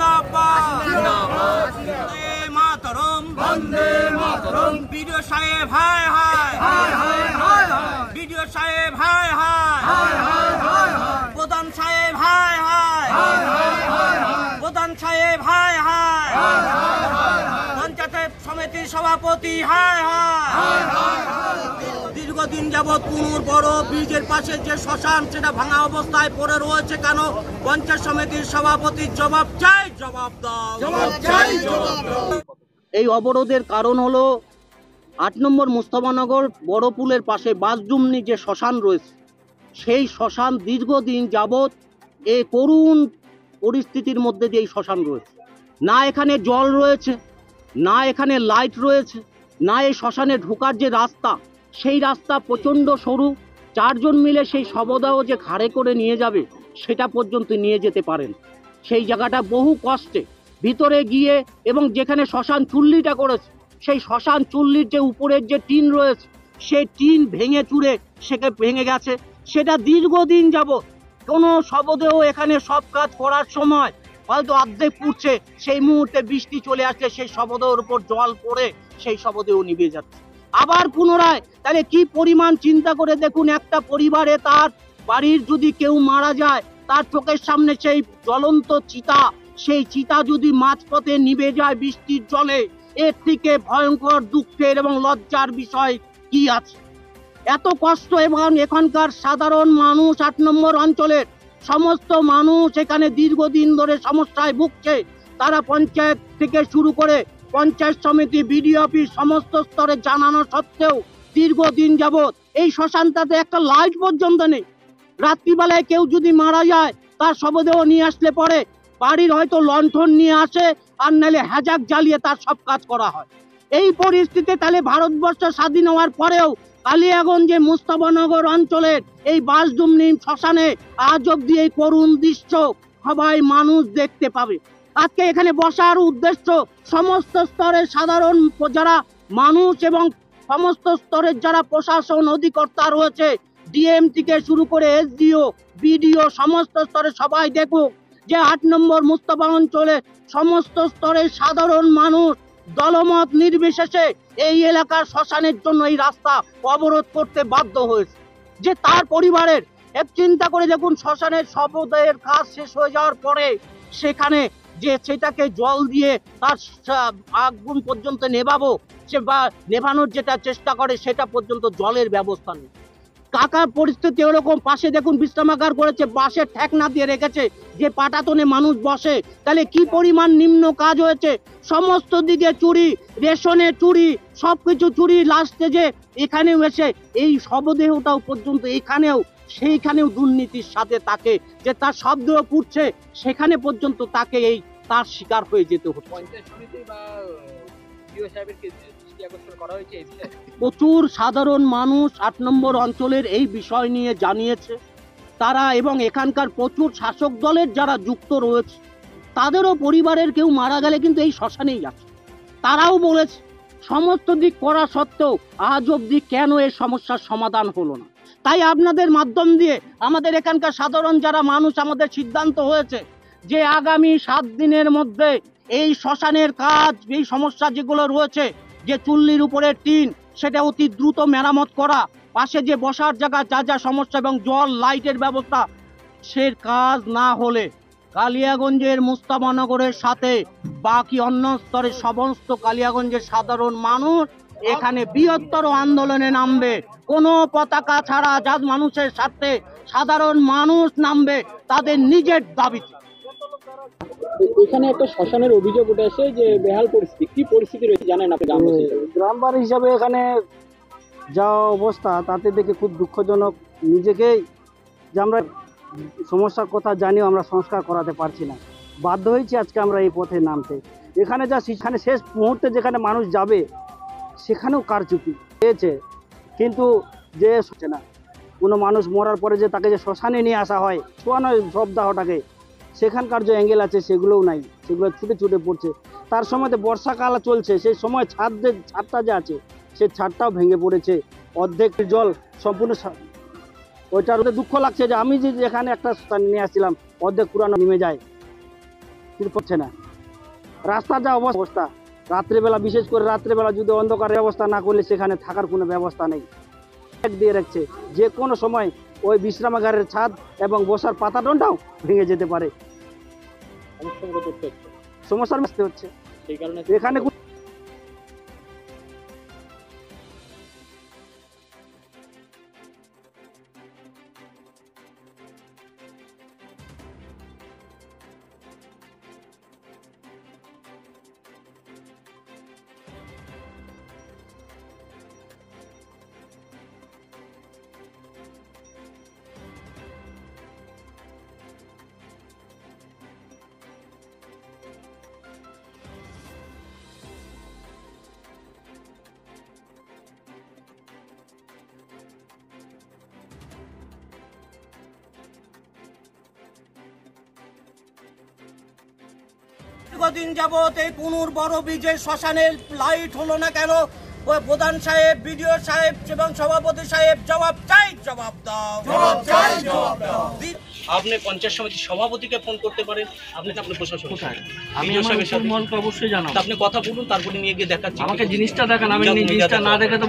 जिंदाबाद वंदे मातरम वीडियो साहेब हाय हाय वीडियो साहेब हाय हाय प्रधान साहेब हाय हाय प्रधान साहेब हाय हाय पंचायत समिति सभापति हाय हाय দীর্ঘদিন যাবৎ কুনুর বড় ব্রিজের পাশে যে শ্মশান সেটা ভাঙা অবস্থায় পড়ে রয়েছে কেন? পঞ্চায়েত সমিতির সভাপতি জবাব চাই, জবাব দাও। এই অবরোধের কারণ হলো ৮ নম্বর মুস্তাফানগর বড় পুলের পাশে বাসডুমনি যে শ্মশান রয়েছে, সেই শ্মশান দীর্ঘদিন যাবৎ এই করুণ পরিস্থিতির মধ্যে দিয়ে এই শ্মশান রয়েছে। না এখানে জল রয়েছে, না এখানে লাইট রয়েছে, না এই শ্মশানে ঢোকার যে রাস্তা, সেই রাস্তা প্রচণ্ড সরু। 4 জন মিলে সেই শবদেহ যে ঘাড়ে করে নিয়ে যাবে সেটা পর্যন্ত নিয়ে যেতে পারেন। সেই জায়গাটা বহু কষ্টে ভিতরে গিয়ে, এবং যেখানে শ্মশান চুল্লিটা করেছে সেই শ্মশান চুল্লির যে উপরের যে টিন রয়েছে সেই টিন ভেঙে চুরে সেখানে ভেঙে গেছে। সেটা দীর্ঘদিন যাবৎ কোনো শবদেহ এখানে সব কাজ করার সময় হয়তো অর্ধেক পুড়ছে, সেই মুহূর্তে বৃষ্টি চলে আসলে সেই শবদেহের উপর জল পড়ে সেই শবদেহ নিভে যাচ্ছে। আবার পুনরায় তাহলে কি পরিমাণ চিন্তা করে দেখুন, একটা পরিবারে তার বাড়ির যদি কেউ মারা যায়, তার চোখের সামনে সেই জ্বলন্ত চিতা, সেই চিতা যদি মাঝপথে নিভে যায় বৃষ্টির জলে, এর থেকে ভয়ঙ্কর দুঃখের এবং লজ্জার বিষয় কি আছে? এত কষ্ট এবং এখানকার সাধারণ মানুষ ৮ নম্বর অঞ্চলের সমস্ত মানুষ এখানে দীর্ঘদিন ধরে সমস্যায় ভুগছে। তারা পঞ্চায়েত থেকে শুরু করে পঞ্চায়েত সমিতি, বিডিও অফিস সমস্ত স্তরে জানানো সত্ত্বেও দীর্ঘদিন যাবৎ এই শ্মশানটাতে একটা লাইট পর্যন্ত নেই। রাত্রিবেলায় কেউ যদি মারা যায় তার শবদেহ নিয়ে আসলে পরে বাড়ির হয়তো লণ্ঠন নিয়ে আসে, আর নাহলে হ্যাজাক জ্বালিয়ে তার সব কাজ করা হয়। এই পরিস্থিতিতে তাহলে ভারতবর্ষ স্বাধীন হওয়ার পরেও কালিয়াগঞ্জে মুস্তাফানগর অঞ্চলের এই বাসডুমনি শ্মশানে আজ অব্দি এই করুণ দৃশ্য সবাই মানুষ দেখতে পাবে। আজকে এখানে বসার উদ্দেশ্য সমস্ত স্তরের সাধারণ যারা মানুষ এবং সমস্ত স্তরের যারা প্রশাসন অধিকর্তা রয়েছে, ডিএম থেকে শুরু করে এসডিও, বিডিও সমস্ত স্তরে সবাই দেখুক যে ৮ নম্বর মুস্তাফা অঞ্চলে সমস্ত স্তরের সাধারণ মানুষ দলমত নির্বিশেষে এই এলাকার শ্মশানের জন্য এই রাস্তা অবরোধ করতে বাধ্য হয়েছে। যে তার পরিবারের চিন্তা করে দেখুন, শ্মশানের শবদেহের কাজ শেষ হয়ে যাওয়ার পরে সেখানে যে সেটাকে জল দিয়ে তার আগুন পর্যন্ত নেভাবো, সে বা নেভানোর যেটা চেষ্টা করে সেটা পর্যন্ত জলের ব্যবস্থা নেই। কাকার পরিস্থিতি এরকম, পাশে দেখুন বিশ্রামাগার করেছে, বাঁশের ঠেকনা দিয়ে রেখেছে যে পাটাতনে মানুষ বসে। তাহলে কি পরিমাণ নিম্ন কাজ হয়েছে, সমস্ত দিকে চুরি, রেশনে চুরি, সবকিছু চুরি। লাস্টে যে এখানেও এসে এই শবদেহটাও পর্যন্ত এখানেও সেইখানেও দুর্নীতির সাথে তাকে যে তার শবদেহ পুড়ছে সেখানে পর্যন্ত তাকে এই তার শিকার হয়ে যেতে হচ্ছে। প্রচুর সাধারণ মানুষ ৮ নম্বর অঞ্চলের এই বিষয় নিয়ে জানিয়েছে তারা, এবং এখানকার প্রচুর শাসক দলের যারা যুক্ত রয়েছে তাদেরও পরিবারের কেউ মারা গেলে কিন্তু এই শ্মশানেই আছে। তারাও বলেছে সমস্ত দিক করা সত্ত্বেও আজ অবধি কেন এই সমস্যার সমাধান হলো না। তাই আপনাদের মাধ্যম দিয়ে আমাদের এখানকার সাধারণ যারা মানুষ, আমাদের সিদ্ধান্ত হয়েছে যে আগামী ৭ দিনের মধ্যে এই শ্মশানের কাজ, এই সমস্যা যেগুলো রয়েছে, যে চুল্লির উপরে টিন সেটা অতি দ্রুত মেরামত করা, পাশে যে বসার জায়গা যা যা সমস্যা এবং জল লাইটের ব্যবস্থা, সে কাজ না হলে কালিয়াগঞ্জের মুস্তাফানগরের সাথে বাকি অন্য স্তরের সমস্ত কালিয়াগঞ্জের সাধারণ মানুষ এখানে বৃহত্তর আন্দোলনে নামবে। কোনো পতাকা ছাড়া যা মানুষের স্বার্থে সাধারণ মানুষ নামবে তাদের নিজের দাবিতে। এখানে একটা শ্মশানের অভিযোগ উঠেছে যে বেহাল পরিস্থিতি, কি পরিস্থিতি রয়েছে জানেন আপনি? গ্রামবাসী হিসাবে এখানে যা অবস্থা তাতে দেখে খুব দুঃখজনক। নিজেকেই যে আমরা সমস্যার কথা জানিও আমরা সংস্কার করাতে পারছি না, বাধ্য হয়েছি আজকে আমরা এই পথে নামতে। এখানে যা সেখানে শেষ মুহূর্তে যেখানে মানুষ যাবে সেখানেও কারচুপি হয়েছে, কিন্তু যে হচ্ছে না কোনো মানুষ মরার পরে যে তাকে যে শ্মশানে নিয়ে আসা হয় ছোঁয়ানো শবদাহটাকে, সেখানকার যে অ্যাঙ্গেল আছে সেগুলোও নাই, সেগুলো ছুটে ছুটে পড়ছে। তার সময় বর্ষাকাল চলছে, সেই সময় ছাদটা যে আছে সেই ছাদটাও ভেঙে পড়েছে, অর্ধেক জল সম্পূর্ণ। ওইটার দুঃখ লাগছে যে আমি যে এখানে একটা নিয়ে আসছিলাম অর্ধেক পুরানো নেমে যায়। কিন্তু পড়ছে না। রাস্তার যা অবস্থা, রাত্রেবেলা বিশেষ করে রাত্রেবেলা যদি অন্ধকারের ব্যবস্থা না করলে সেখানে থাকার কোনো ব্যবস্থা নেই। দিয়ে রাখছে যে কোনো সময় ওই বিশ্রামাগারের ছাদ এবং বসার পাতাটনটাও ভেঙে যেতে পারে। সমস্যার মধ্যে পড়তে হচ্ছে। সমস্যার মধ্যে হচ্ছে সেই কারণে এখানে দীর্ঘদিন যাবৎ এই পুনুর বড় ব্রিজের শ্মশানের লাইট হলো না কেন? ওই প্রধান সাহেব, বিডিও সাহেব এবং সভাপতি সাহেব জবাব চাই, জবাব দাও, জবাব চাই, জবাব দাও। আপনি পঞ্চায়েত সমিতির সভাপতিকে ফোন করতে পারেন, আপনি তো আপনার প্রশাসন আমি আমার উপর মহলকে অবশ্যই জানাবো। আপনি কথা বলুন, তারপরে নিয়ে গিয়ে দেখাচ্ছি। আমাকে জিনিসটা দেখান, আমি জিনিসটা না দেখে তো